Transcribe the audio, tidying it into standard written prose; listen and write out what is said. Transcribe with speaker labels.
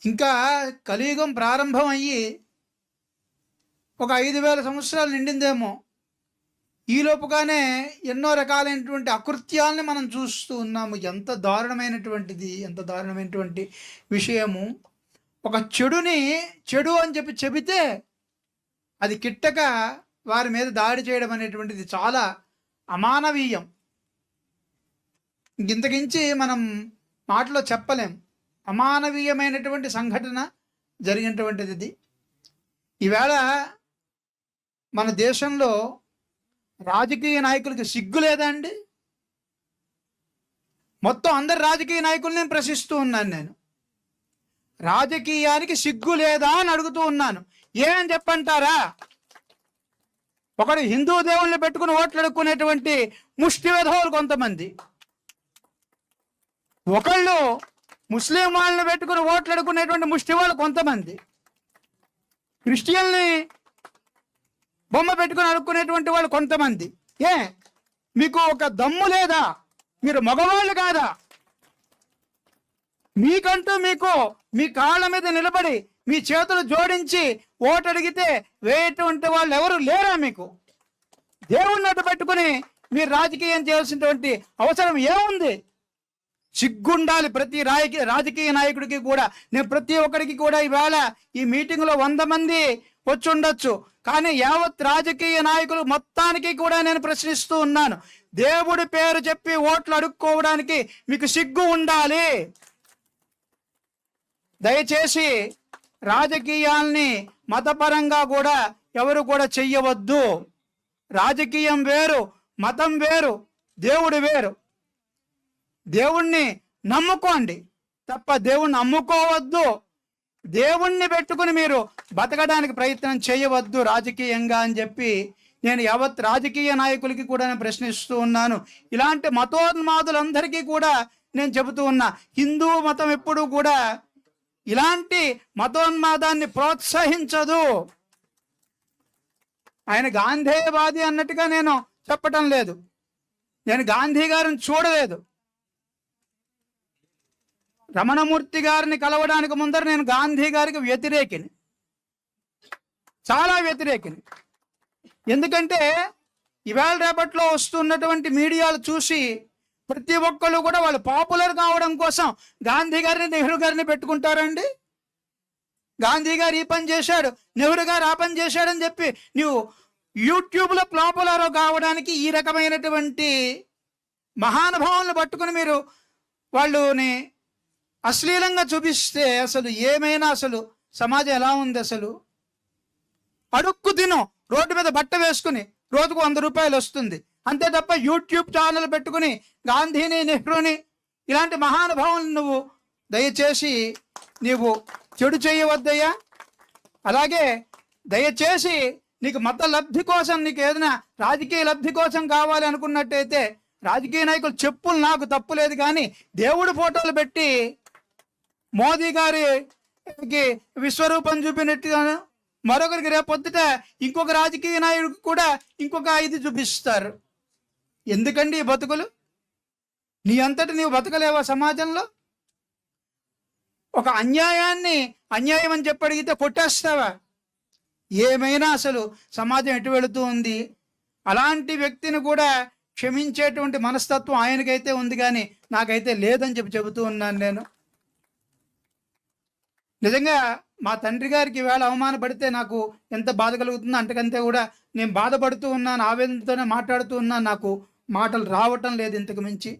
Speaker 1: ఇంకా కలియుగం ప్రారంభం అయ్యి ఒక 5,000 సంవత్సరాలు నిండిందేమో. ఈలోపుగానే ఎన్నో రకాలైనటువంటి అకృత్యాలని మనం చూస్తూ ఉన్నాము. ఎంత దారుణమైనటువంటి విషయము. ఒక చెడుని చెడు అని చెబితే అది కిట్టక వారి మీద దాడి చేయడం అనేటువంటిది చాలా అమానవీయం. ఇంతకించి మనం మాటలో చెప్పలేం. అమానవీయమైనటువంటి సంఘటన జరిగినటువంటిది ఇది. ఈవేళ మన దేశంలో రాజకీయ నాయకులకి సిగ్గు లేదా అండి? మొత్తం అందరు రాజకీయ నాయకుల్ని ప్రశ్నిస్తూ ఉన్నాను. నేను రాజకీయానికి సిగ్గు లేదా అని అడుగుతూ ఉన్నాను. ఏమని చెప్పంటారా? ఒకడు హిందూ దేవుళ్ళని పెట్టుకుని ఓట్లు అడుక్కునేటువంటి ముష్టి విధవులు కొంతమంది, ఒకళ్ళు ముస్లిం వాళ్ళని పెట్టుకుని ఓట్లు అడుక్కునేటువంటి ముష్టి వాళ్ళు కొంతమంది, క్రిస్టియన్ని బొమ్మ పెట్టుకుని అడుక్కునేటువంటి వాళ్ళు కొంతమంది. మీకు ఒక దమ్ము లేదా? మీరు మగవాళ్ళు కాదా? మీకంటూ మీ కాళ్ళ మీద నిలబడి మీ చేతులు జోడించి ఓటు అడిగితే వేయటువంటి వాళ్ళు ఎవరు లేరా? మీకు దేవుణ్ణి అడ్డు పెట్టుకుని మీరు రాజకీయం చేయాల్సినటువంటి అవసరం ఏముంది? సిగ్గుండాలి ప్రతి రాజకీయ నాయకుడికి కూడా. నేను ప్రతి ఒక్కరికి కూడా ఈవేళ ఈ మీటింగ్లో 100 మంది వచ్చి ఉండొచ్చు, కానీ యావత్ రాజకీయ నాయకులు మొత్తానికి కూడా నేను ప్రశ్నిస్తూ ఉన్నాను. దేవుడి పేరు చెప్పి ఓట్లు అడుక్కోవడానికి మీకు సిగ్గు ఉండాలి. దయచేసి రాజకీయాల్ని మతపరంగా కూడా ఎవరు కూడా చెయ్యవద్దు. రాజకీయం వేరు, మతం వేరు, దేవుడు వేరు. దేవుణ్ణి నమ్ముకోండి తప్ప దేవుణ్ణి అమ్ముకోవద్దు. దేవుణ్ణి పెట్టుకుని మీరు బతకడానికి ప్రయత్నం చేయవద్దు రాజకీయంగా అని చెప్పి నేను యావత్ రాజకీయ నాయకులకి కూడా నేను ప్రశ్నిస్తూ ఉన్నాను. ఇలాంటి మతోన్మాదులందరికీ కూడా నేను చెబుతూ ఉన్నా, హిందూ మతం ఎప్పుడూ కూడా ఇలాంటి మతోన్మాదాన్ని ప్రోత్సహించదు. ఆయన గాంధేయవాది అన్నట్టుగా నేను చెప్పటం లేదు. నేను గాంధీ గారిని చూడలేదు. రమణమూర్తి గారిని కలవడానికి ముందర నేను గాంధీ గారికి వ్యతిరేకిని, చాలా వ్యతిరేకిని. ఎందుకంటే ఇవాళ రేపట్లో వస్తున్నటువంటి మీడియాలు చూసి ప్రతి ఒక్కళ్ళు కూడా వాళ్ళు పాపులర్ కావడం కోసం గాంధీ గారిని, నెహ్రూ గారిని పెట్టుకుంటారండి. గాంధీ గారు ఈ పని చేశాడు, నెహ్రూ గారు ఆ పని చేశాడని చెప్పి నువ్వు యూట్యూబ్లో పాపులర్ కావడానికి ఈ రకమైనటువంటి మహానుభావులను పట్టుకుని మీరు వాళ్ళని అశ్లీలంగా చూపిస్తే అసలు ఏమైనా అసలు సమాజం ఎలా ఉంది? అసలు అడుక్కు తిను, రోడ్డు మీద బట్ట వేసుకుని రోజుకు 100 రూపాయలు వస్తుంది అంతే తప్ప యూట్యూబ్ ఛానల్ పెట్టుకుని గాంధీని, నెహ్రూని ఇలాంటి మహానుభావులను నువ్వు దయచేసి నీవు చెడు చేయవద్దయ్యా. అలాగే దయచేసి నీకు మత లబ్ధి కోసం, నీకు ఏదైనా రాజకీయ లబ్ధి కోసం కావాలి అనుకున్నట్టయితే రాజకీయ నాయకులు చెప్పులు నాకు తప్పులేదు, కానీ దేవుడి ఫోటోలు పెట్టి మోదీ గారికి విశ్వరూపం చూపినట్టుగా మరొకరికి రేపొద్దుట ఇంకొక రాజకీయ నాయకుడికి కూడా ఇంకొక 5 చూపిస్తారు. ఎందుకండి ఈ బతుకులు? నీ అంతటి నీవు బతకలేవా సమాజంలో? ఒక అన్యాయాన్ని అన్యాయం అని చెప్పి అడిగితే కొట్టేస్తావా? ఏమైనా అసలు సమాజం ఎటు వెళుతూ ఉంది? అలాంటి వ్యక్తిని కూడా క్షమించేటువంటి మనస్తత్వం ఆయనకైతే ఉంది, కానీ నాకైతే లేదని చెబుతూ ఉన్నాను నేను. నిజంగా మా తండ్రి గారికి ఈవేళ అవమానపడితే నాకు ఎంత బాధ కలుగుతుందో అంతకంతే కూడా నేను బాధపడుతూ ఉన్నాను, ఆవేదనతోనే మాట్లాడుతూ ఉన్నాను. నాకు మాటలు రావటం లేదు ఇంతకు మించి.